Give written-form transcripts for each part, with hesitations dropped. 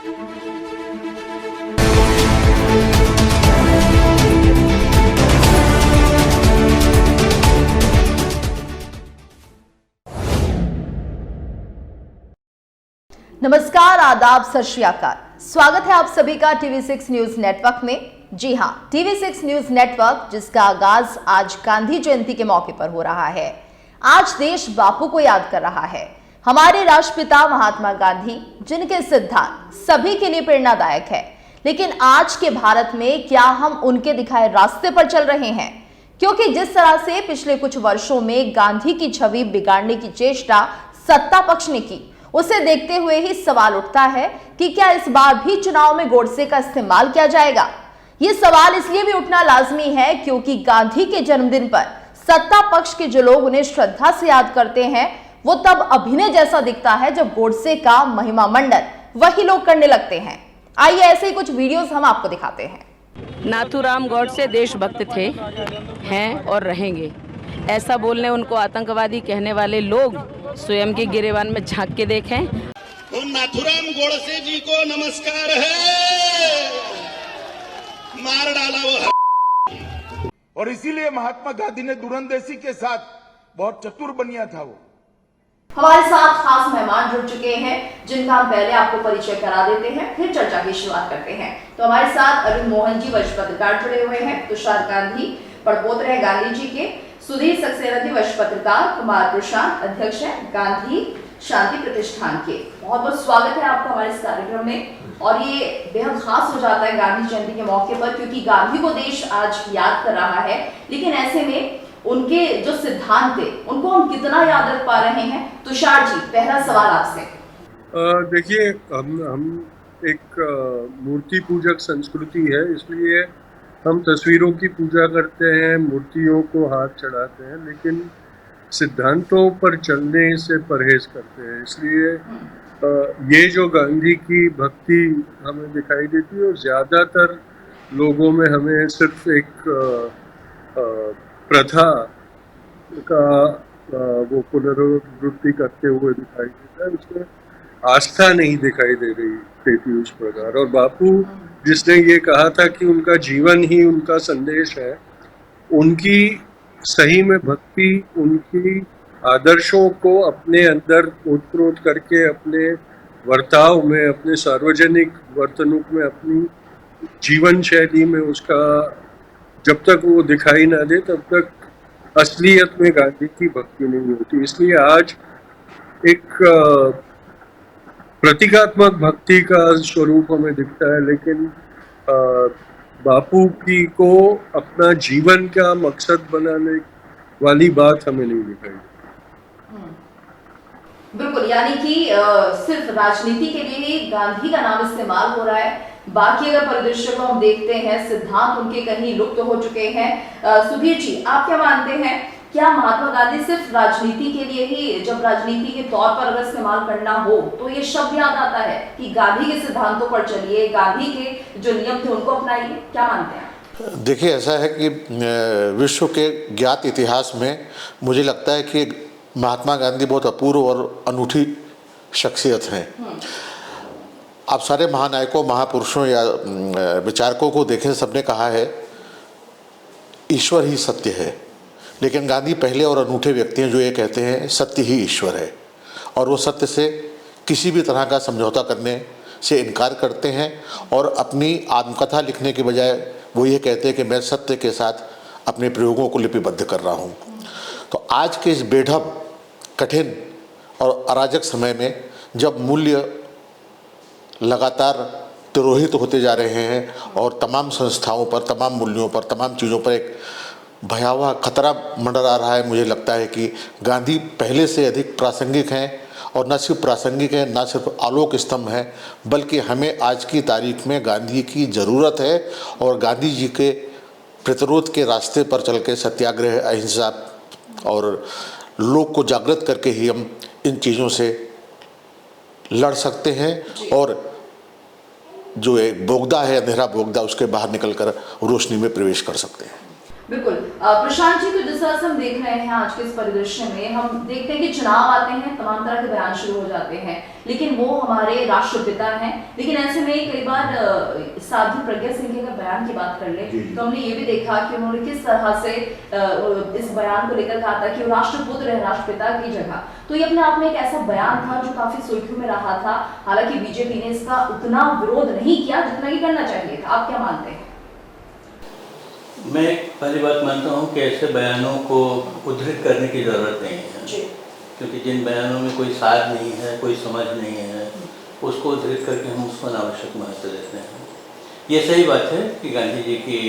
नमस्कार, आदाब, सत श्री अकाल। स्वागत है आप सभी का TV6 न्यूज नेटवर्क में। जी हां, TV6 न्यूज नेटवर्क जिसका आगाज आज गांधी जयंती के मौके पर हो रहा है। आज देश बापू को याद कर रहा है, हमारे राष्ट्रपिता महात्मा गांधी, जिनके सिद्धांत सभी के लिए प्रेरणादायक है। लेकिन आज के भारत में क्या हम उनके दिखाए रास्ते पर चल रहे हैं? क्योंकि जिस तरह से पिछले कुछ वर्षों में गांधी की छवि बिगाड़ने की चेष्टा सत्ता पक्ष ने की, उसे देखते हुए ही सवाल उठता है कि क्या इस बार भी चुनाव में गोडसे का इस्तेमाल किया जाएगा। यह सवाल इसलिए भी उठना लाजमी है क्योंकि गांधी के जन्मदिन पर सत्ता पक्ष के जो लोग उन्हें श्रद्धा से याद करते हैं, वो तब अभिनय जैसा दिखता है जब गोडसे का महिमा मंडन वही लोग करने लगते हैं। आइए ऐसे ही कुछ वीडियोस हम आपको दिखाते हैं। नाथूराम गोडसे देशभक्त थे, हैं और रहेंगे। ऐसा बोलने उनको आतंकवादी कहने वाले लोग स्वयं के गिरेबान में झांक के देखें। तो नाथूराम गोडसे जी को नमस्कार है, मार डाला वो। और इसीलिए महात्मा गांधी ने दूरंदेशी के साथ बहुत चतुर बनिया था वो। हमारे साथ खास मेहमान जुड़ चुके हैं जिनका हम पहले आपको परिचय करा देते हैं, फिर चर्चा की शुरुआत करते हैं। तो हमारे साथ अरुण मोहन जी वरिष्ठ पत्रकार जुड़े हुए हैं, तुषार गांधी पड़पोते हैं गांधी जी के, सुधीर सक्सेना जी वरिष्ठ पत्रकार, कुमार प्रशांत अध्यक्ष हैं गांधी शांति प्रतिष्ठान के। बहुत बहुत स्वागत है आपका हमारे इस कार्यक्रम में। और ये बेहद खास हो जाता है गांधी जयंती के मौके पर क्योंकि गांधी को देश आज याद कर रहा है, लेकिन ऐसे में उनके जो सिद्धांत थे उनको हम कितना याद रख पा रहे हैं? तुषार जी, पहला सवाल आपसे। देखिए, हम एक मूर्ति पूजक संस्कृति है, इसलिए हम तस्वीरों की पूजा करते हैं, मूर्तियों को हाथ चढ़ाते हैं, लेकिन सिद्धांतों पर चलने से परहेज करते हैं। इसलिए ये जो गांधी की भक्ति हमें दिखाई देती है, और ज़्यादातर लोगों में हमें सिर्फ एक प्रथा का वो पुनरावृत्ति करते हुए दिखाई देता है, उसमें आस्था नहीं दिखाई दे रही देती उस प्रकार। और बापू जिसने ये कहा था कि उनका जीवन ही उनका संदेश है, उनकी सही में भक्ति, उनकी आदर्शों को अपने अंदर ओतप्रोत करके अपने वर्ताव में, अपने सार्वजनिक वर्तणूक में, अपनी जीवन शैली में उसका जब तक वो दिखाई ना दे तब तक असलियत में गांधी की भक्ति नहीं होती। इसलिए आज एक प्रतीकात्मक भक्ति का स्वरूप हमें दिखता है, लेकिन बापू की को अपना जीवन का मकसद बनाने वाली बात हमें नहीं दिखाई। बिल्कुल, यानी कि सिर्फ राजनीति के लिए ही गांधी का नाम इस्तेमाल हो रहा है, बाकी अगर परिदृश्य को हम देखते हैं, सिद्धांत उनके कहीं लुप्त हो चुके हैं। सुधीर जी, आप क्या मानते हैं, क्या महात्मा गांधी सिर्फ राजनीति के लिए ही, जब राजनीति के तौर पर अगर इस्तेमाल करना हो तो ये शब्द याद आता है कि गांधी के सिद्धांतों पर चलिए, गांधी के जो नियम थे उनको अपनाइए? क्या मानते हैं? देखिए, ऐसा है कि विश्व के ज्ञात इतिहास में मुझे लगता है कि महात्मा गांधी बहुत अपूर्व और अनूठी शख्सियत हैं। आप सारे महानायकों, महापुरुषों या विचारकों को देखें, सबने कहा है ईश्वर ही सत्य है, लेकिन गांधी पहले और अनूठे व्यक्ति हैं जो ये कहते हैं सत्य ही ईश्वर है, और वो सत्य से किसी भी तरह का समझौता करने से इनकार करते हैं और अपनी आत्मकथा लिखने के बजाय वो ये कहते हैं कि मैं सत्य के साथ अपने प्रयोगों को लिपिबद्ध कर रहा हूँ। तो आज के इस बेढब, कठिन और अराजक समय में जब मूल्य लगातार तिरोहित होते जा रहे हैं और तमाम संस्थाओं पर, तमाम मूल्यों पर, तमाम चीज़ों पर एक भयावह खतरा मंडरा रहा है, मुझे लगता है कि गांधी पहले से अधिक प्रासंगिक हैं, और न सिर्फ प्रासंगिक हैं, न सिर्फ आलोक स्तंभ हैं, बल्कि हमें आज की तारीख में गांधी की ज़रूरत है। और गांधी जी के प्रतिरोध के रास्ते पर चल के सत्याग्रह, अहिंसा और लोग को जागृत करके ही हम इन चीज़ों से लड़ सकते हैं और जो एक बोगदा है, अंधेरा बोगदा, उसके बाहर निकलकर रोशनी में प्रवेश कर सकते हैं। बिल्कुल। प्रशांत जी, तो जिस तरह से हम देख रहे हैं आज के इस परिदृश्य में, हम देखते हैं कि चुनाव आते हैं, तमाम तरह के बयान शुरू हो जाते हैं, लेकिन वो हमारे राष्ट्रपिता हैं। लेकिन ऐसे में कई बार साध्वी प्रज्ञा सिंह के अगर बयान की बात कर ले तो हमने ये भी देखा कि उन्होंने किस तरह से इस बयान को लेकर कहा था कि वो राष्ट्रपुत्र है राष्ट्रपिता की जगह। तो ये अपने आप में एक ऐसा बयान था जो काफी सुर्खियों में रहा था। हालांकि बीजेपी ने इसका उतना विरोध नहीं किया जितना कि करना चाहिए था। आप क्या मानते हैं? मैं पहली बात मानता हूँ कि ऐसे बयानों को उद्धृत करने की ज़रूरत नहीं है, क्योंकि जिन बयानों में कोई सार नहीं है, कोई समझ नहीं है, उसको उद्धृत करके हम उसको अनावश्यक महत्व देते हैं। ये सही बात है कि गांधी जी की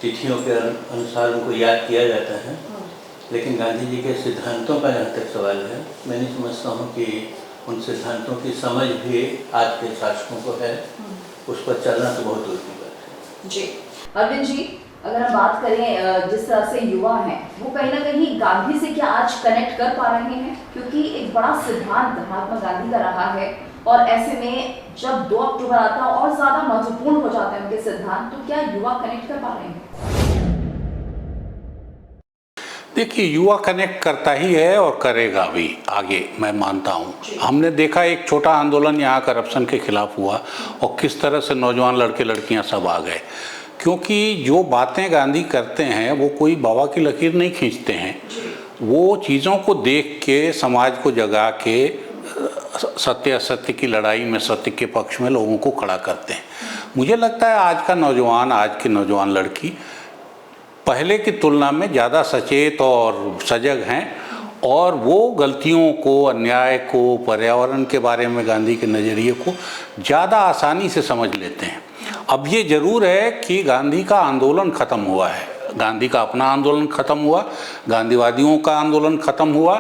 तिथियों के अनुसार उनको याद किया जाता है, लेकिन गांधी जी के सिद्धांतों का जहाँ तक सवाल है, मैं नहीं समझता हूँ कि उन सिद्धांतों की समझ भी आज के शासकों को है। उस पर चलना तो बहुत दूर की बात है। जी अरविंद जी, अगर हम बात करें जिस तरह से युवा हैं, वो कहीं ना कहीं गांधी से क्या आज कनेक्ट कर पा रहे हैं? क्योंकि एक बड़ा सिद्धांत महात्मा गांधी का रहा है, और ऐसे में जब 2 अक्टूबर आता है और ज्यादा महत्वपूर्ण हो जाते हैं उनके सिद्धांत, तो क्या युवा कनेक्ट कर पा रहे हैं? देखिए, युवा कनेक्ट करता ही है और करेगा भी आगे, मैं मानता हूँ। हमने देखा एक छोटा आंदोलन यहाँ करप्शन के खिलाफ हुआ और किस तरह से नौजवान लड़के लड़कियाँ सब आ गए, क्योंकि जो बातें गांधी करते हैं वो कोई बाबा की लकीर नहीं खींचते हैं। वो चीज़ों को देख के समाज को जगा के सत्य असत्य की लड़ाई में सत्य के पक्ष में लोगों को खड़ा करते हैं। मुझे लगता है आज का नौजवान, आज की नौजवान लड़की पहले की तुलना में ज़्यादा सचेत और सजग हैं, और वो गलतियों को, अन्याय को, पर्यावरण के बारे में गांधी के नज़रिए को ज़्यादा आसानी से समझ लेते हैं। अब ये ज़रूर है कि गांधी का आंदोलन ख़त्म हुआ है, गांधी का अपना आंदोलन ख़त्म हुआ, गांधीवादियों का आंदोलन ख़त्म हुआ,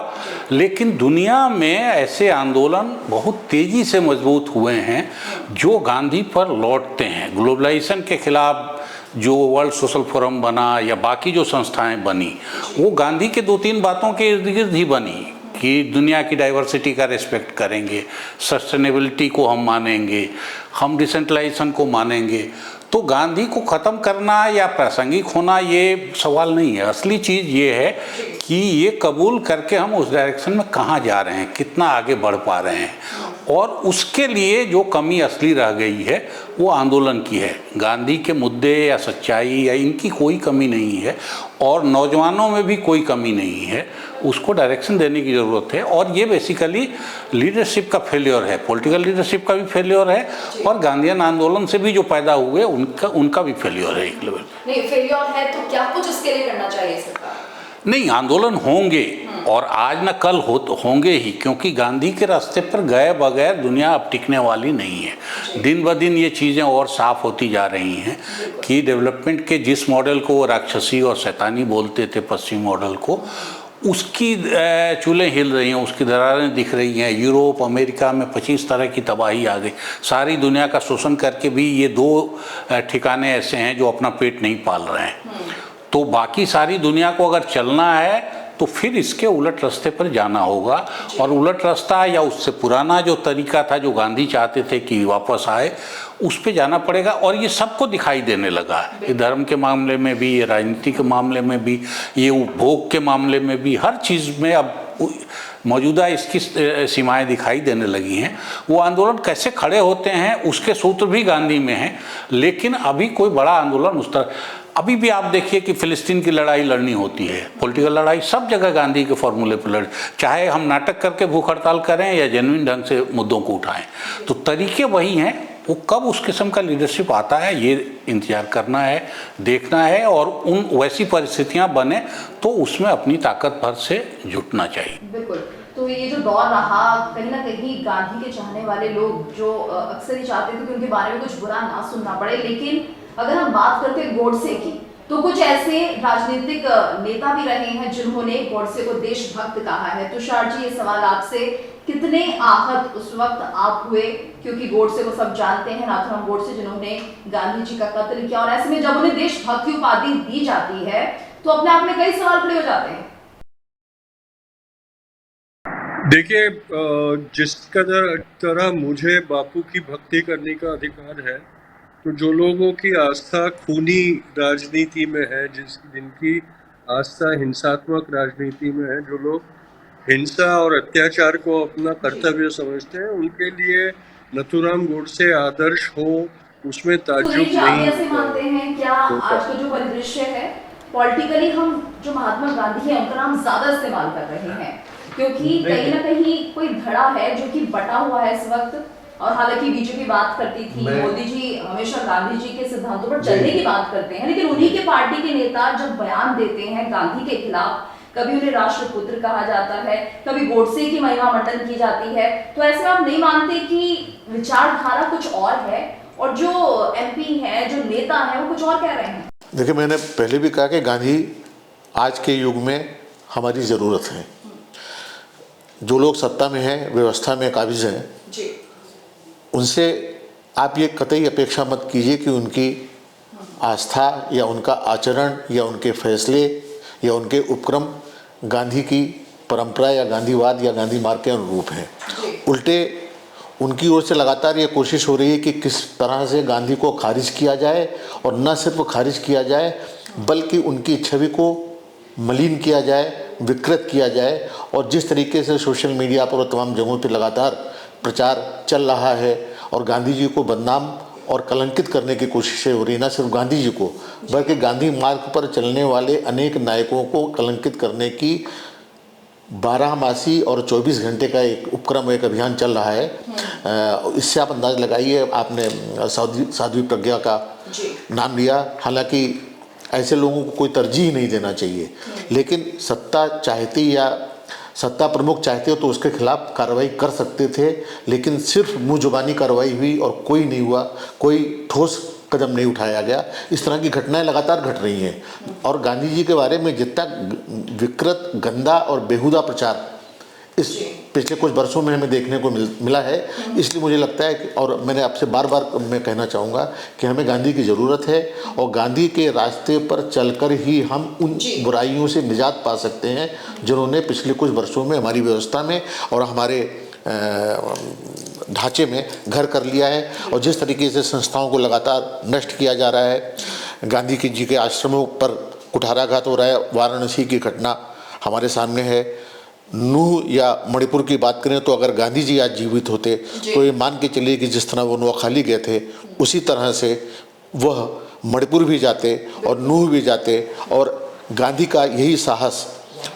लेकिन दुनिया में ऐसे आंदोलन बहुत तेज़ी से मजबूत हुए हैं जो गांधी पर लौटते हैं। ग्लोबलाइजेशन के खिलाफ जो वर्ल्ड सोशल फोरम बना या बाकी जो संस्थाएं बनी, वो गांधी के 2-3 बातों के इर्द गिर्द ही बनी कि दुनिया की डाइवर्सिटी का रिस्पेक्ट करेंगे, सस्टेनेबिलिटी को हम मानेंगे, हम डिसेंट्रलाइजेशन को मानेंगे। तो गांधी को ख़त्म करना या प्रासंगिक होना ये सवाल नहीं है। असली चीज़ ये है कि ये कबूल करके हम उस डायरेक्शन में कहाँ जा रहे हैं, कितना आगे बढ़ पा रहे हैं, और उसके लिए जो कमी असली रह गई है वो आंदोलन की है। गांधी के मुद्दे या सच्चाई या इनकी कोई कमी नहीं है, और नौजवानों में भी कोई कमी नहीं है। उसको डायरेक्शन देने की ज़रूरत है, और ये बेसिकली लीडरशिप का फेल्योर है, पॉलिटिकल लीडरशिप का भी फेल्योर है, और गांधीयन आंदोलन से भी जो पैदा हुए उनका भी फेल्योर है एक लेवल। नहीं, फेल्योर है तो क्या कुछ उसके लिए करना चाहिए सरकार? नहीं, आंदोलन होंगे, और आज न कल होंगे ही, क्योंकि गांधी के रास्ते पर गए बगैर दुनिया अब टिकने वाली नहीं है। दिन ब दिन ये चीज़ें और साफ होती जा रही हैं कि डेवलपमेंट के जिस मॉडल को वो राक्षसी और शैतानी बोलते थे, पश्चिमी मॉडल को, उसकी चूल्हें हिल रही हैं, उसकी दरारें दिख रही हैं। यूरोप, अमेरिका में 25 तरह की तबाही आ गई। सारी दुनिया का शोषण करके भी ये 2 ठिकाने ऐसे हैं जो अपना पेट नहीं पाल रहे हैं। तो बाकी सारी दुनिया को अगर चलना है तो फिर इसके उलट रास्ते पर जाना होगा, और उलट रास्ता या उससे पुराना जो तरीका था जो गांधी चाहते थे कि वापस आए, उस पे जाना पड़ेगा। और ये सबको दिखाई देने लगा है, ये धर्म के मामले में भी, ये राजनीति के मामले में भी, ये उपभोग के मामले में भी, हर चीज़ में अब मौजूदा इसकी सीमाएं दिखाई देने लगी हैं। वो आंदोलन कैसे खड़े होते हैं उसके सूत्र भी गांधी में हैं, लेकिन अभी कोई बड़ा आंदोलन उस तरह, अभी भी आप देखिए कि फ़िलिस्तीन की लड़ाई लड़नी होती है, पॉलिटिकल लड़ाई सब जगह गांधी के फॉर्मूले पर लड़, चाहे हम नाटक करके भूख हड़ताल करें या जेन्युइन ढंग से मुद्दों को उठाएं, तो तरीके वही हैं। वो कब उस किस्म का लीडरशिप आता है ये इंतजार करना है, देखना है, और उन वैसी परिस्थितियां बने तो उसमें अपनी ताकत भर से जुटना चाहिए। बिल्कुल। तो ये जो दौर रहा, कहीं ना कहीं गांधी के चाहने वाले लोग जो अक्सर ही चाहते थे कि उनके बारे में कुछ बुरा ना सुनना पड़े, लेकिन अगर हम बात करते हैं गोडसे की, तो कुछ ऐसे राजनीतिक नेता भी रहे हैं जिन्होंने गोडसे को देशभक्त कहा है। तुषार जी, ये सवाल आपसे, कितने आहत उस वक्त आप हुए, क्योंकि गोडसे को सब जानते हैं, नाथूराम गोडसे, जिन्होंने गांधी जी का कत्ल किया, और ऐसे में जब उन्हें देशभक्त की उपाधि दी जाती है तो अपने आप में कई सवाल खड़े हो जाते हैं। देखिए, जिस तरह मुझे बापू की भक्ति करने का अधिकार है, तो जो लोगों की आस्था खूनी राजनीति में है, जिनकी आस्था हिंसात्मक राजनीति में है, जो लोग हिंसा और अत्याचार को अपना कर्तव्य समझते हैं, उनके लिए नथुराम गोडसे आदर्श हो, उसमें ताज्जुब सुनील जी, आप नहीं ऐसे मानते हैं क्या होता। आज का जो परिदृश्य है पॉलिटिकली हम जो महात्मा गांधी है उनका नाम ज्यादा इस्तेमाल कर रहे हैं, क्योंकि कहीं ना कहीं कोई धड़ा है जो कि बटा हुआ है इस वक्त। और हालांकि बीजेपी बात करती थी, मोदी जी हमेशा गांधी जी के सिद्धांतों पर चलने की बात करते हैं, लेकिन उन्हीं के पार्टी के नेता जब बयान देते हैं गांधी के खिलाफ, कभी उन्हें राष्ट्रपुत्र कहा जाता है, कभी गोडसे की महिमा मंडन की जाती है, तो ऐसे में आप नहीं मानते कि विचारधारा कुछ और है और जो एमपी है, जो नेता है, वो कुछ और कह रहे हैं? देखिए, मैंने पहले भी कहा कि गांधी आज के युग में हमारी ज़रूरत है। जो लोग सत्ता में हैं, व्यवस्था में काबिज हैं, उनसे आप ये कतई अपेक्षा मत कीजिए कि उनकी आस्था या उनका आचरण या उनके फैसले या उनके उपक्रम गांधी की परंपरा या गांधीवाद या गांधी मार्ग के अनुरूप हैं। उल्टे उनकी ओर से लगातार ये कोशिश हो रही है कि किस तरह से गांधी को खारिज किया जाए, और न सिर्फ खारिज किया जाए बल्कि उनकी छवि को मलिन किया जाए, विकृत किया जाए। और जिस तरीके से सोशल मीडिया पर और तमाम जगहों पर लगातार प्रचार चल रहा है और गांधी जी को बदनाम और कलंकित करने की कोशिशें हो रही, न सिर्फ गांधी जी को बल्कि गांधी मार्ग पर चलने वाले अनेक नायकों को कलंकित करने की 12मासी और 24 घंटे का एक उपक्रम, एक अभियान चल रहा है। इससे आप अंदाज लगाइए। आपने साध्वी प्रज्ञा का नाम लिया, हालांकि ऐसे लोगों को कोई तरजीह नहीं देना चाहिए, लेकिन सत्ता चाहती या सत्ता प्रमुख चाहते हो तो उसके खिलाफ कार्रवाई कर सकते थे, लेकिन सिर्फ मुँह जुबानी कार्रवाई हुई और कोई नहीं हुआ, कोई ठोस कदम नहीं उठाया गया। इस तरह की घटनाएं लगातार घट रही हैं और गांधी जी के बारे में जितना विकृत, गंदा और बेहुदा प्रचार इस पिछले कुछ वर्षों में हमें देखने को मिला है, इसलिए मुझे लगता है कि, और मैंने आपसे बार बार मैं कहना चाहूँगा कि हमें गांधी की ज़रूरत है और गांधी के रास्ते पर चलकर ही हम उन बुराइयों से निजात पा सकते हैं जिन्होंने पिछले कुछ वर्षों में हमारी व्यवस्था में और हमारे ढांचे में घर कर लिया है। और जिस तरीके से संस्थाओं को लगातार नष्ट किया जा रहा है, गांधी जी के आश्रमों पर कुठाराघात हो रहा है, वाराणसी की घटना हमारे सामने है। नूह या मणिपुर की बात करें तो अगर गांधी जी आज जीवित होते तो ये मान के चलिए कि जिस तरह वो नोआखाली गए थे उसी तरह से वह मणिपुर भी जाते और नूह भी जाते। और गांधी का यही साहस,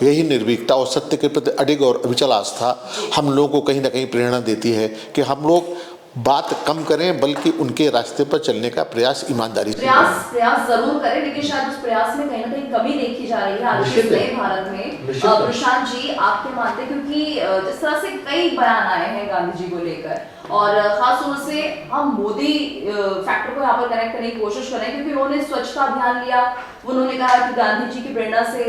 यही निर्भीकता और सत्य के प्रति अडिग और अविचल आस्था हम लोगों को कहीं ना कहीं प्रेरणा देती है कि हम लोग बात कम करें बल्कि उनके रास्ते पर चलने का प्रयास ईमानदारी से प्रयास जरूर करें, लेकिन शायद उस प्रयास में कहीं ना कहीं कमी देखी जा रही है आज के नए भारत में। प्रशांत जी, आपके मानते, क्योंकि जिस तरह से कई बयान आए हैं गांधी जी को लेकर और खास तौर से हम मोदी फैक्टर को यहाँ पर कनेक्ट करने की कोशिश कर रहे हैं, क्योंकि उन्होंने स्वच्छता अभियान लिया, उन्होंने कहा कि गांधी जी की प्रेरणा से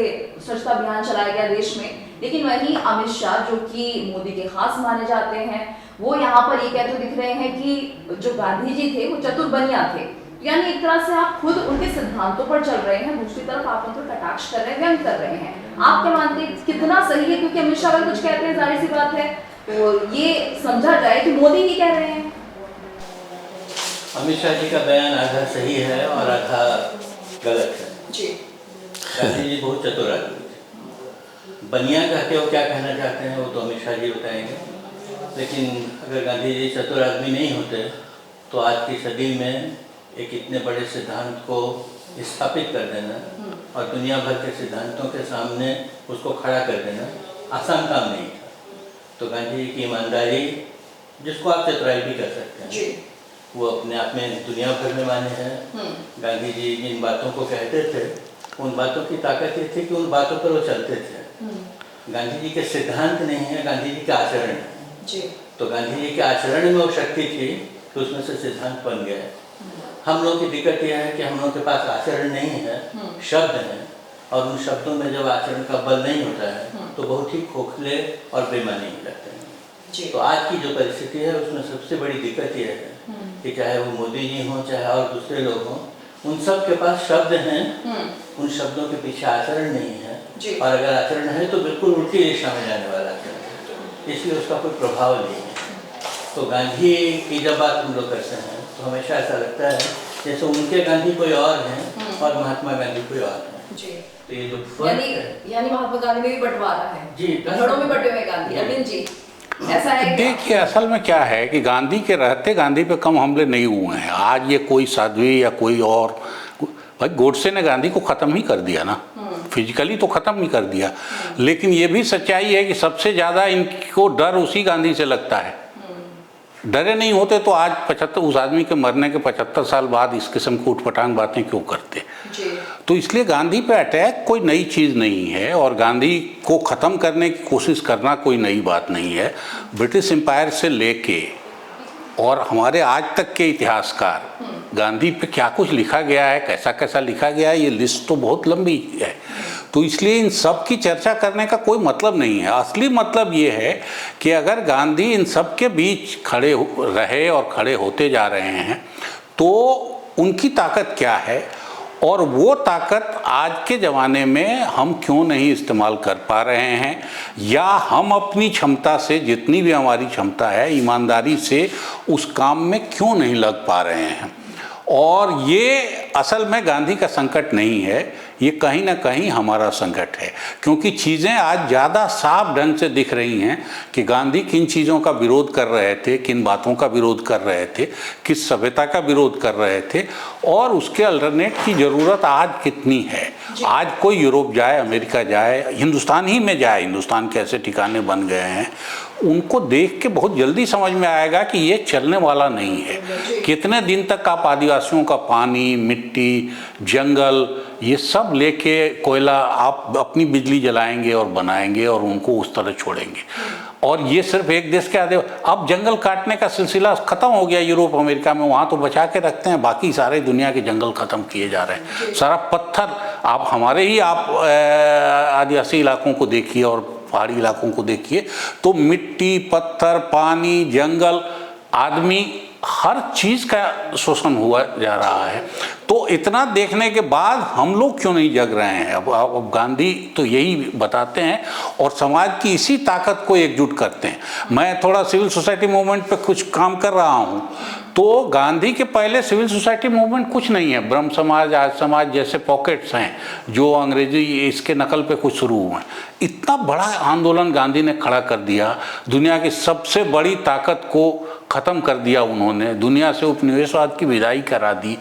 स्वच्छता अभियान चलाया गया देश में। लेकिन वहीं अमित शाह, जो कि मोदी के खास माने जाते हैं, वो यहाँ पर ये कहते दिख रहे हैं कि जो गांधी जी थे वो चतुर बनिया थे। यानी एक तरह से आप खुद उनके सिद्धांतों पर चल रहे हैं, दूसरी तरफ आप उन पर कटाक्ष कर रहे हैं, व्यंग कर रहे हैं। आप क्या मानते हैं कितना सही है? क्योंकि अमित शाह अगर कुछ कहते हैं, जाहिर सी बात है तो ये समझा जाए कि मोदी ही कह रहे हैं। अमित शाह जी का बयान आधा सही है और आधा गलत है जी। गांधी जी बहुत चतुर आदमी थे। बनिया कहते हो क्या कहना चाहते हैं वो तो अमित शाह जी बताएंगे, लेकिन अगर गांधी जी चतुर आदमी नहीं होते तो आज की सदी में एक इतने बड़े सिद्धांत को स्थापित कर देना और दुनिया भर के सिद्धांतों के सामने उसको खड़ा कर देना आसान काम नहीं था। तो गांधी जी की ईमानदारी, जिसको आप चतुराई भी कर सकते हैं, वो अपने आप में दुनिया भर में माने हैं। गांधी जी जिन बातों को कहते थे उन बातों की ताकत ये थी कि उन बातों पर वो चलते थे। गांधी जी के सिद्धांत नहीं है, गांधी जी का आचरण है जी। तो गांधी जी के आचरण में वो शक्ति थी कि उसमें से सिद्धांत बन गया। हम लोग की दिक्कत यह है कि हम लोग के पास आचरण नहीं है, शब्द हैं, और उन शब्दों में जब आचरण का बल नहीं होता है तो बहुत ही खोखले और बेमानी लगते हैं। तो आज की जो परिस्थिति है उसमें सबसे बड़ी दिक्कत यह है कि चाहे वो मोदी जी हों चाहे और दूसरे लोग हों, उन सब के पास शब्द हैं, उन शब्दों के पीछे आचरण नहीं है, और अगर आचरण है तो बिल्कुल उल्टी दिशा में जाने वाला आचरण है, इसलिए उसका कोई प्रभाव नहीं है। तो गांधी की जब बात हम लोग करते हैं तो हमेशा ऐसा लगता है जैसे उनके गांधी कोई और हैं और महात्मा गांधी कोई और हैं। जी। तो ये जो फर्क है, यानी महात्मा गांधी में भी बंटवारा है जी, धड़ों में बंटे हुए गांधी। अरविंद जी, ऐसा है क्या? देखिए, असल में क्या है कि गांधी के रहते गांधी पे कम हमले नहीं हुए हैं। आज ये कोई साध्वी या कोई और, भाई गोडसे ने गांधी को ख़त्म ही कर दिया ना, फिजिकली तो ख़त्म ही कर दिया, लेकिन ये भी सच्चाई है कि सबसे ज़्यादा इनको डर उसी गांधी से लगता है। डरे नहीं होते तो आज 75 उस आदमी के मरने के 75 साल बाद इस किस्म की उठपटांग बातें क्यों करते। जी। तो इसलिए गांधी पे अटैक कोई नई चीज़ नहीं है और गांधी को ख़त्म करने की कोशिश करना कोई नई बात नहीं है। ब्रिटिश एम्पायर से लेके और हमारे आज तक के इतिहासकार गांधी पे क्या कुछ लिखा गया है, कैसा कैसा लिखा गया है, ये लिस्ट तो बहुत लंबी है। तो इसलिए इन सब की चर्चा करने का कोई मतलब नहीं है। असली मतलब ये है कि अगर गांधी इन सब के बीच खड़े रहे और खड़े होते जा रहे हैं तो उनकी ताकत क्या है और वो ताकत आज के ज़माने में हम क्यों नहीं इस्तेमाल कर पा रहे हैं, या हम अपनी क्षमता से, जितनी भी हमारी क्षमता है, ईमानदारी से उस काम में क्यों नहीं लग पा रहे हैं। और ये असल में गांधी का संकट नहीं है, ये कहीं ना कहीं हमारा संकट है, क्योंकि चीज़ें आज ज़्यादा साफ ढंग से दिख रही हैं कि गांधी किन चीज़ों का विरोध कर रहे थे, किन बातों का विरोध कर रहे थे, किस सभ्यता का विरोध कर रहे थे और उसके अल्टरनेट की ज़रूरत आज कितनी है। आज कोई यूरोप जाए, अमेरिका जाए, हिंदुस्तान ही में जाए, हिंदुस्तान के ऐसे ठिकाने बन गए हैं, उनको देख के बहुत जल्दी समझ में आएगा कि ये चलने वाला नहीं है। कितने दिन तक आप आदिवासियों का पानी, मिट्टी, जंगल, ये सब लेके कोयला आप अपनी बिजली जलाएंगे और बनाएंगे और उनको उस तरह छोड़ेंगे। और ये सिर्फ एक देश के अब जंगल काटने का सिलसिला ख़त्म हो गया यूरोप अमेरिका में, वहाँ तो बचा के रखते हैं, बाकी सारे दुनिया के जंगल ख़त्म किए जा रहे हैं। सारा पत्थर, आप हमारे ही आप आदिवासी इलाकों को देखिए और पहाड़ी इलाकों को देखिए तो मिट्टी, पत्थर, पानी, जंगल, आदमी, हर चीज़ का शोषण हुआ जा रहा है। तो इतना देखने के बाद हम लोग क्यों नहीं जग रहे हैं? अब गांधी तो यही बताते हैं और समाज की इसी ताकत को एकजुट करते हैं। मैं थोड़ा सिविल सोसाइटी मूवमेंट पे कुछ काम कर रहा हूँ, तो गांधी के पहले सिविल सोसाइटी मूवमेंट कुछ नहीं है। ब्रह्म समाज, आज समाज जैसे पॉकेट्स हैं जो अंग्रेजी इसके नकल पे कुछ शुरू हुए हैं। इतना बड़ा आंदोलन गांधी ने खड़ा कर दिया, दुनिया की सबसे बड़ी ताकत को ख़त्म कर दिया उन्होंने, दुनिया से उपनिवेशवाद की विदाई करा दी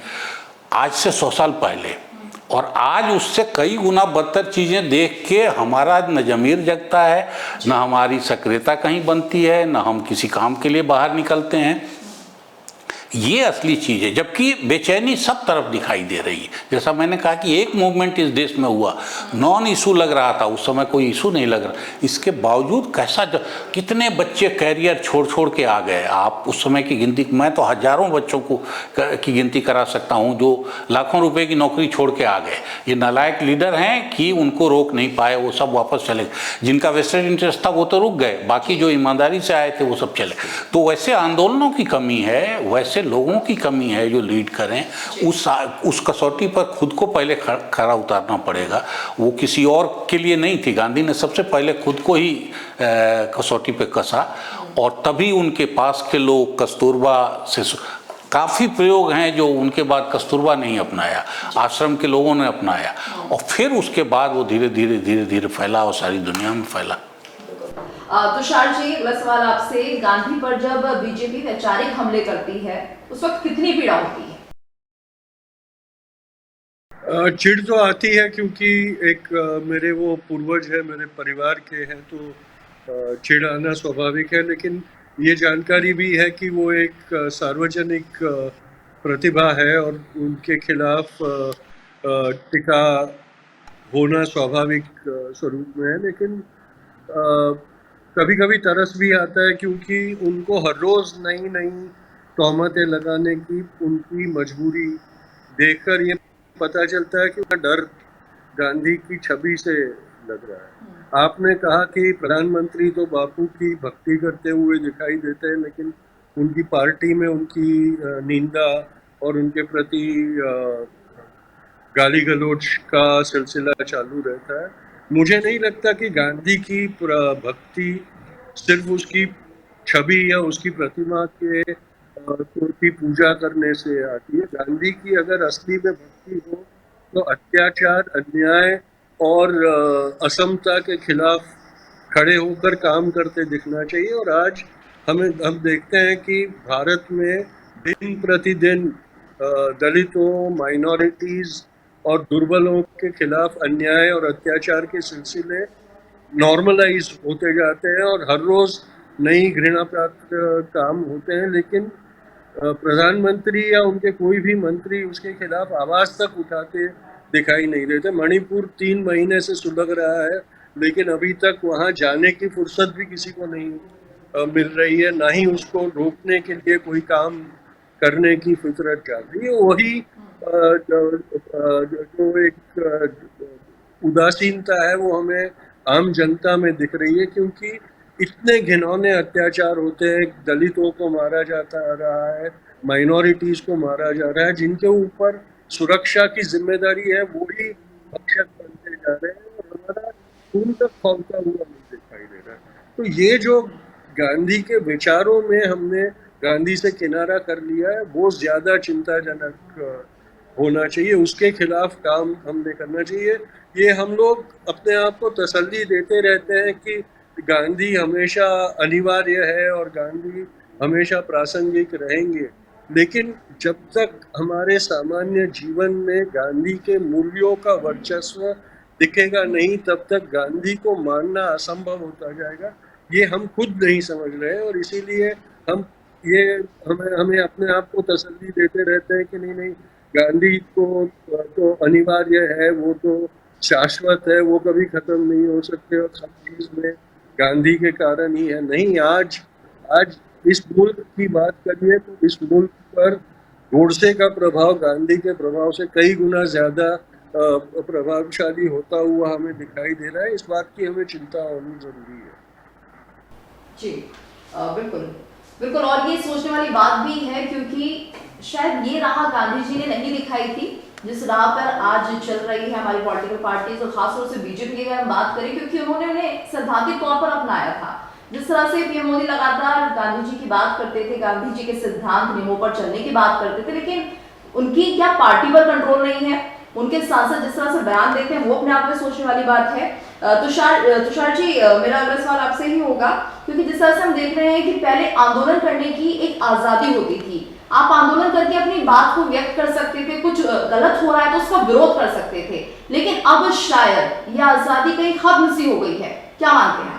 आज से 100 साल पहले। और आज उससे कई गुना बदतर चीज़ें देख के हमारा न ज़मीर जगता है, न हमारी सक्रियता कहीं बनती है, न हम किसी काम के लिए बाहर निकलते हैं। ये असली चीज़ है, जबकि बेचैनी सब तरफ दिखाई दे रही है। जैसा मैंने कहा कि एक मूवमेंट इस देश में हुआ, नॉन इशू लग रहा था, उस समय कोई इशू नहीं लग रहा, इसके बावजूद कितने बच्चे कैरियर छोड़ के आ गए। आप उस समय की गिनती, मैं तो हजारों बच्चों की गिनती करा सकता हूँ जो लाखों रुपए की नौकरी छोड़ के आ गए। ये नालायक लीडर हैं कि उनको रोक नहीं पाए, वो सब वापस चले गए। जिनका वेस्टेड इंटरेस्ट था वो तो रुक गए, बाकी जो ईमानदारी से आए थे वो सब चले। तो वैसे आंदोलनों की कमी है, वैसे लोगों की कमी है जो लीड करें। उस कसौटी पर खुद को पहले खरा उतारना पड़ेगा। वो किसी और के लिए नहीं थी, गांधी ने सबसे पहले खुद को ही कसौटी पे कसा और तभी उनके पास के लोग कस्तूरबा से, काफ़ी प्रयोग हैं जो उनके बाद कस्तूरबा नहीं अपनाया, आश्रम के लोगों ने अपनाया और फिर उसके बाद वो धीरे धीरे फैला और सारी दुनिया में फैला। तुषार जी, अगला सवाल आपसे, गांधी पर जब बीजेपी वैचारिक हमले करती है उस वक्त कितनी पीड़ा होती है? चिढ़ तो आती है क्योंकि एक मेरे वो पूर्वज है, मेरे परिवार के हैं, तो चिढ़ आना स्वाभाविक है। लेकिन ये जानकारी भी है कि वो एक सार्वजनिक प्रतिभा है और उनके खिलाफ टिका होना स्वाभाविक स्वरूप में है। लेकिन कभी कभी तरस भी आता है क्योंकि उनको हर रोज़ नई नई तोहमतें लगाने की उनकी मजबूरी देखकर ये पता चलता है कि उनका डर गांधी की छवि से लग रहा है। आपने कहा कि प्रधानमंत्री तो बापू की भक्ति करते हुए दिखाई देते हैं, लेकिन उनकी पार्टी में उनकी निंदा और उनके प्रति गाली गलौज का सिलसिला चालू रहता है। मुझे नहीं लगता कि गांधी की भक्ति सिर्फ उसकी छवि या उसकी प्रतिमा के की पूजा करने से आती है। गांधी की अगर असली में भक्ति हो तो अत्याचार, अन्याय और असमता के खिलाफ खड़े होकर काम करते दिखना चाहिए। और आज हम देखते हैं कि भारत में दिन प्रतिदिन दलितों, माइनॉरिटीज और दुर्बलों के खिलाफ अन्याय और अत्याचार के सिलसिले नॉर्मलाइज होते जाते हैं और हर रोज नई घृणा प्राप्त काम होते हैं, लेकिन प्रधानमंत्री या उनके कोई भी मंत्री उसके खिलाफ आवाज तक उठाते दिखाई नहीं देते। मणिपुर 3 महीने से सुलग रहा है, लेकिन अभी तक वहां जाने की फुर्सत भी किसी को नहीं मिल रही है, ना ही उसको रोकने के लिए कोई काम करने की फितरत चल रही है। वही जो एक उदासीनता है वो हमें आम जनता में दिख रही है, क्योंकि इतने घिनौने अत्याचार होते हैं, दलितों को मारा जाता रहा है, माइनॉरिटीज को मारा जा रहा है, जिनके ऊपर सुरक्षा की जिम्मेदारी है वही भक्षक बनते जा रहे हैं और हमारा खून तक खौलता हुआ नहीं दिखाई दे रहा है। तो ये जो गांधी के विचारों में हमने गांधी से किनारा कर लिया है वो ज्यादा चिंताजनक होना चाहिए, उसके खिलाफ काम हमने करना चाहिए। ये हम लोग अपने आप को तसल्ली देते रहते हैं कि गांधी हमेशा अनिवार्य है और गांधी हमेशा प्रासंगिक रहेंगे, लेकिन जब तक हमारे सामान्य जीवन में गांधी के मूल्यों का वर्चस्व दिखेगा नहीं तब तक गांधी को मानना असंभव होता जाएगा। ये हम खुद नहीं समझ रहे हैं और इसीलिए हमें अपने आप को तसल्ली देते रहते हैं कि नहीं गांधी को तो अनिवार्य है, वो तो शाश्वत है, वो कभी खत्म नहीं हो सकते और सब चीज में गांधी के कारण ही है। नहीं, आज इस मुल्क की बात करिए तो इस मुल्क पर गोडसे का प्रभाव गांधी के प्रभाव से कई गुना ज्यादा प्रभावशाली होता हुआ हमें दिखाई दे रहा है। इस बात की हमें चिंता होनी जरूरी है। जी बिल्कुल बिल्कुल, और ये सोचने वाली बात भी है क्योंकि शायद ये राह गांधी जी ने नहीं दिखाई थी जिस राह पर आज चल रही है हमारी पॉलिटिकल पार्टीज और खासतौर से बीजेपी की अगर हम बात करें, क्योंकि उन्होंने उन्हें सैद्धांतिक तौर पर अपनाया था। जिस तरह से पीएम मोदी लगातार गांधी जी की बात करते थे, गांधी जी के सिद्धांत नियमों पर चलने की बात करते थे, लेकिन उनकी क्या पार्टी पर कंट्रोल नहीं है? उनके सांसद जिस तरह से बयान देते हैं वो अपने आप में सोचने वाली बात है। तुषार जी, मेरा अगला सवाल आपसे ही होगा, क्योंकि जिस तरह से हम देख रहे हैं कि पहले आंदोलन करने की एक आजादी होती थी, आप आंदोलन करके अपनी बात को व्यक्त कर सकते थे, कुछ गलत हो रहा है तो उसका विरोध कर सकते थे, लेकिन अब शायद यह आजादी कहीं खत्म सी हो गई है, क्या मानते हैं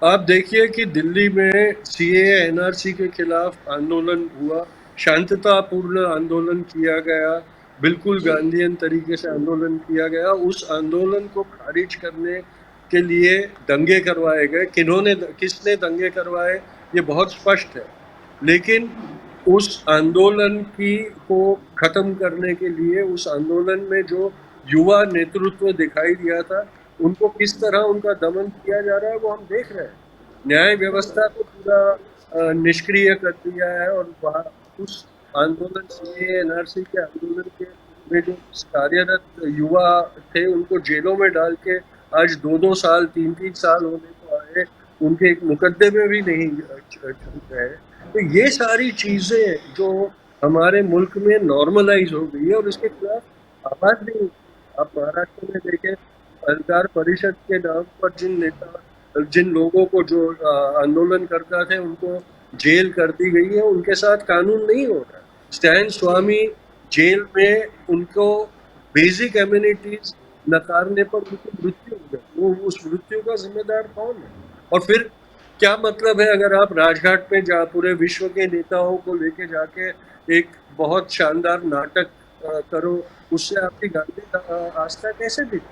आप देखिए कि दिल्ली में सीएए एनआरसी के खिलाफ आंदोलन हुआ, शांततापूर्ण आंदोलन किया गया, बिल्कुल गांधीयन तरीके से आंदोलन किया गया। उस आंदोलन को खारिज करने के लिए दंगे करवाए गए। किसने दंगे करवाए ये बहुत स्पष्ट है, लेकिन उस आंदोलन को खत्म करने के लिए उस आंदोलन में जो युवा नेतृत्व दिखाई दिया था उनको किस तरह उनका दमन किया जा रहा है वो हम देख रहे हैं। न्याय व्यवस्था को पूरा निष्क्रिय कर दिया है और वहाँ उस आंदोलन सीएए एनआरसी के आंदोलन के में जो कार्यरत युवा थे उनको जेलों में डाल के आज 2-2 साल 3-3 साल होने को आए, उनके एक मुकदमे भी नहीं चल रहे। तो ये सारी चीजें जो हमारे मुल्क में नॉर्मलाइज हो गई है और इसके खिलाफ आवाज नहीं। आप महाराष्ट्र में देखें, पत्रकार परिषद के नाम पर जिन लोगों को जो आंदोलन करता थे उनको जेल कर दी गई है, उनके साथ कानून नहीं हो रहा। स्टैन स्वामी जेल में उनको बेसिक एम्यूनिटीज नकारने पर उनकी मृत्यु हो गई, वो उस मृत्यु का जिम्मेदार कौन है? और फिर क्या मतलब है अगर आप राजघाट पे पूरे विश्व के नेताओं को लेके जाके एक बहुत शानदार नाटक करो, उससे आपकी गांधी आस्था कैसे दिखती?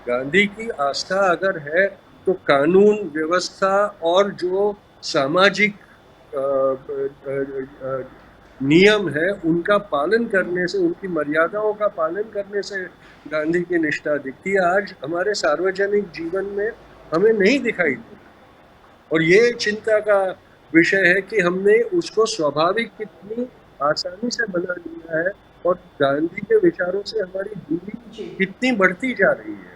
गांधी की आस्था अगर है तो कानून व्यवस्था और जो सामाजिक नियम है उनका पालन करने से, उनकी मर्यादाओं का पालन करने से गांधी की निष्ठा दिखती है। आज हमारे सार्वजनिक जीवन में हमें नहीं दिखाई देती और ये चिंता का विषय है कि हमने उसको स्वाभाविक कितनी आसानी से बना लिया है और गांधी के विचारों से हमारी दूरी कितनी बढ़ती जा रही है।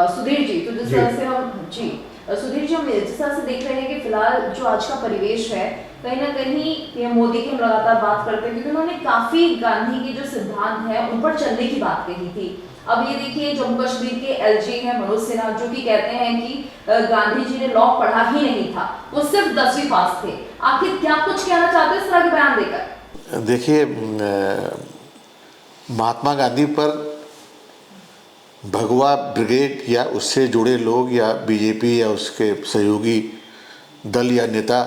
सुधीर जी, तो जिस तरह से हम सुधीर जी, हम जिस तरह से देख रहे हैं कि फिलहाल जो आज का परिवेश है, कहीं ना कहीं पीएम मोदी की हम लगातार बात करते हैं क्योंकि उन्होंने काफी गांधी के जो सिद्धांत है उन पर चलने की बात कही थी। अब ये देखिए, जम्मू कश्मीर के एलजी हैं मनोज सिन्हा, जो कि कहते हैं कि गांधी जी ने लॉ पढ़ा ही नहीं था, वो सिर्फ 10वीं पास थे। आखिर क्या कुछ कहना चाहते हैं इस तरह के बयान देकर? देखिए, महात्मा गांधी पर भगवा ब्रिगेड या उससे जुड़े लोग या बीजेपी या उसके सहयोगी दल या नेता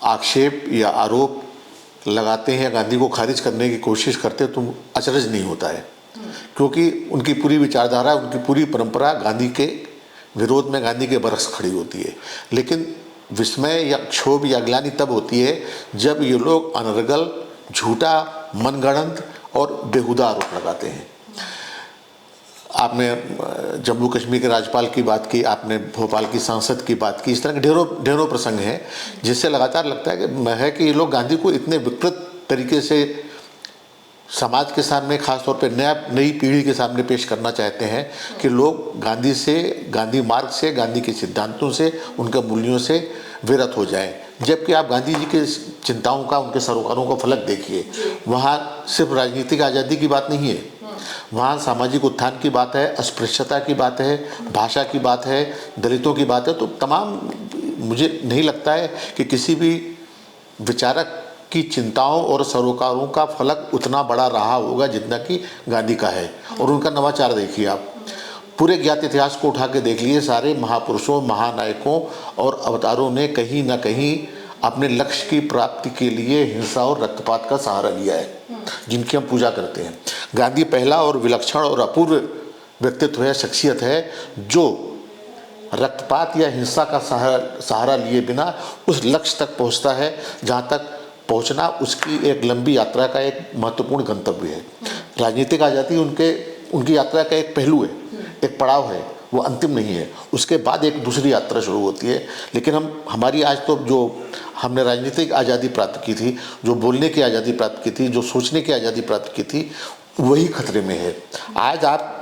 आक्षेप या आरोप लगाते हैं, गांधी को खारिज करने की कोशिश करते हैं, तो अचरज नहीं होता है, क्योंकि उनकी पूरी विचारधारा, उनकी पूरी परंपरा गांधी के विरोध में, गांधी के बरस खड़ी होती है। लेकिन विस्मय या क्षोभ या ग्लानि तब होती है जब ये लोग अनर्गल, झूठा, मनगढ़ंत और बेहुदा आरोप लगाते हैं। आपने जम्मू कश्मीर के राज्यपाल की बात की, आपने भोपाल की सांसद की बात की, इस तरह के ढेरों प्रसंग हैं जिससे लगातार लगता है कि ये लोग गांधी को इतने विकृत तरीके से समाज के सामने, खासतौर पे नई पीढ़ी के सामने पेश करना चाहते हैं कि लोग गांधी से, गांधी मार्ग से, गांधी के सिद्धांतों से, उनके मूल्यों से विरत हो जाएं। जबकि आप गांधी जी के चिंताओं का, उनके सरोकारों का फलक देखिए, वहाँ सिर्फ राजनीतिक आज़ादी की बात नहीं है, वहाँ सामाजिक उत्थान की बात है, अस्पृश्यता की बात है, भाषा की बात है, दलितों की बात है। तो तमाम, मुझे नहीं लगता है कि किसी भी विचारक की चिंताओं और सरोकारों का फलक उतना बड़ा रहा होगा जितना कि गांधी का है। और उनका नवाचार देखिए, आप पूरे ज्ञात इतिहास को उठा के देख लिए, सारे महापुरुषों, महानायकों और अवतारों ने कहीं ना कहीं अपने लक्ष्य की प्राप्ति के लिए हिंसा और रक्तपात का सहारा लिया है, जिनकी हम पूजा करते हैं। गांधी पहला और विलक्षण और अपूर्व व्यक्तित्व है, शख्सियत है, जो रक्तपात या हिंसा का सहारा लिए बिना उस लक्ष्य तक पहुंचता है जहां तक पहुंचना उसकी एक लंबी यात्रा का एक महत्वपूर्ण गंतव्य है। राजनीतिक आज़ादी उनकी यात्रा का एक पहलू है, एक पड़ाव है, वो अंतिम नहीं है। उसके बाद एक दूसरी यात्रा शुरू होती है। लेकिन हमारी आज तो जो हमने राजनीतिक आज़ादी प्राप्त की थी, जो बोलने की आज़ादी प्राप्त की थी, जो सोचने की आज़ादी प्राप्त की थी, वही खतरे में है। आज आप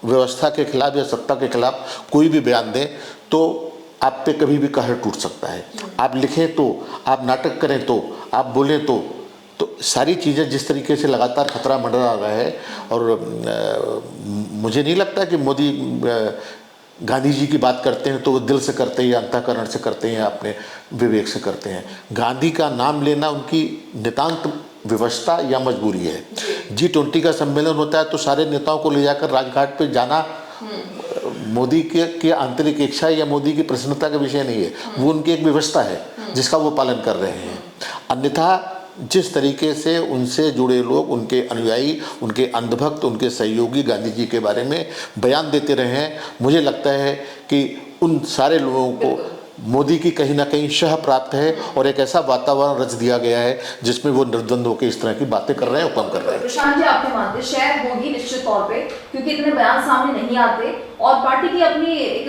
व्यवस्था के खिलाफ या सत्ता के खिलाफ कोई भी बयान दें तो आप पे कभी भी कहर टूट सकता है। आप लिखें तो, आप नाटक करें तो, आप बोलें तो सारी चीज़ें जिस तरीके से लगातार खतरा मंडरा रहा है। और मुझे नहीं लगता कि मोदी गांधी जी की बात करते हैं तो वो दिल से करते हैं या अंतःकरण से करते हैं या अपने विवेक से करते हैं। गांधी का नाम लेना उनकी नितांत विवशता या मजबूरी है। G20 का सम्मेलन होता है तो सारे नेताओं को ले जाकर राजघाट पे जाना मोदी के आंतरिक इच्छा या मोदी की प्रसन्नता का विषय नहीं है, वो उनकी एक व्यवस्था है जिसका वो पालन कर रहे हैं। अन्यथा जिस तरीके से उनसे जुड़े लोग, उनके अनुयायी, उनके अंधभक्त, उनके सहयोगी गांधी जी के बारे में बयान देते रहे हैं, मुझे लगता है कि उन सारे लोगों को मोदी की कहीं ना कहीं शह प्राप्त है और एक ऐसा वातावरण रच दिया गया है जिसमें वो निर्द्वंद होकर इस तरह की बातें कर रहे हैं, हुक्म कर रहे हैं। प्रशांत जी, आप क्या मानते हैं? शायद होगी निश्चित तौर पे, क्योंकि इतने बयान सामने नहीं आते और पार्टी की अपनी एक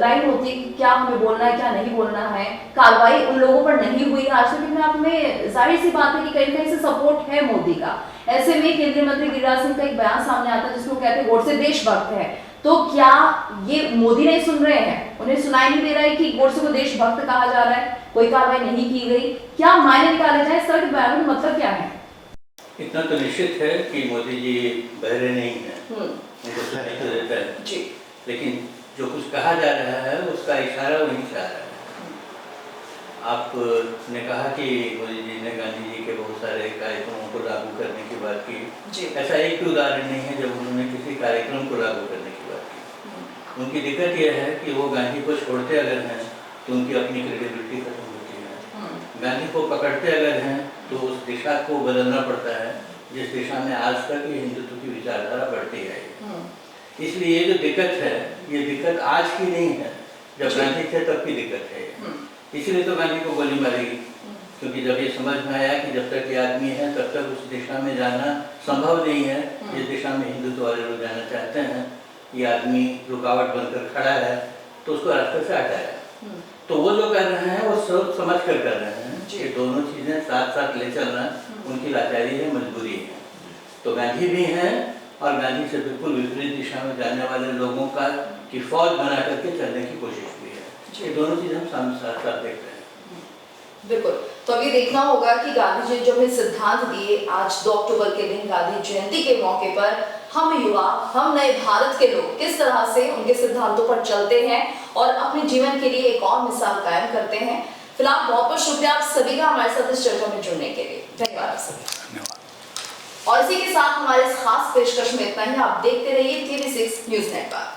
लाइन होती है कि क्या हमें बोलना है, क्या नहीं बोलना है। कार्रवाई उन लोगों पर नहीं हुई आज तक, लेकिन आप में जाहिर सी बात है कि कहीं कहीं से सपोर्ट है मोदी का। ऐसे में केंद्रीय मंत्री गिरिराज सिंह का एक बयान सामने आता है जिसमें वो कहते हैं गोडसे देशभक्त है। तो क्या ये मोदी नहीं सुन रहे हैं? उन्हें सुनाई नहीं दे रहा है कि गोडसे को देशभक्त कहा जा रहा है, कोई कार्रवाई नहीं की गई? क्या मायने निकाले जाए इस तरह के बयानों का मतलब क्या है? इतना तो निश्चित है कि मोदी जी बहरे नहीं है, उनको सुनाई तो देता है जी, लेकिन जो कुछ कहा जा रहा है उसका इशारा वहीं से आ रहा है। आपने कहा कि मोदी जी ने गांधी जी के बहुत सारे कार्यक्रमों को लागू करने की बात की। ऐसा एक भी उदाहरण नहीं है जब उन्होंने किसी कार्यक्रम को लागू करने की बात की। उनकी दिक्कत यह है कि वो गांधी को छोड़ते अगर हैं तो उनकी अपनी क्रेडिबिलिटी खत्म होती है। गांधी को पकड़ते अगर हैं तो उस दिशा को बदलना पड़ता है जिस दिशा में आज तक ये हिंदुत्व की विचारधारा बढ़ती है। इसलिए ये जो दिक्कत है, ये दिक्कत आज की नहीं है, जब गांधी थे तब की दिक्कत है। इसलिए तो गांधी को गोली मारी, क्योंकि जब ये समझ में आया कि जब तक ये आदमी है तब तक उस दिशा में जाना संभव नहीं है जिस दिशा में हिंदुत्व वाले लोग जाना चाहते हैं। ये आदमी रुकावट बनकर खड़ा है तो उसको रास्ते से हटाया। तो वो जो कर रहे हैं वो सोच समझ कर रहे हैं। ये दोनों चीज़ें साथ साथ ले चलना उनकी लाचारी है, मजबूरी है। तो गांधी भी हैं और गांधी से बिल्कुल विपरीत दिशा में जाने वाले लोगों की फौज बना करके चलने की कोशिश भी है। ये दोनों चीज़ हम सामने साथ साथ देख रहे हैं। बिल्कुल। तो अभी देखना होगा कि गांधी जी जो हमें सिद्धांत दिए, आज 2 अक्टूबर के दिन गांधी जयंती के मौके पर हम युवा, हम नए भारत के लोग किस तरह से उनके सिद्धांतों पर चलते हैं और अपने जीवन के लिए एक और मिसाल कायम करते हैं। फिलहाल बहुत बहुत शुक्रिया आप सभी का हमारे साथ इस चर्चा में जुड़ने के लिए। धन्यवाद सभी। और इसी के साथ हमारे इस खास पेशकश में इतना ही। आप देखते रहिए TV6 न्यूज नेटवर्क।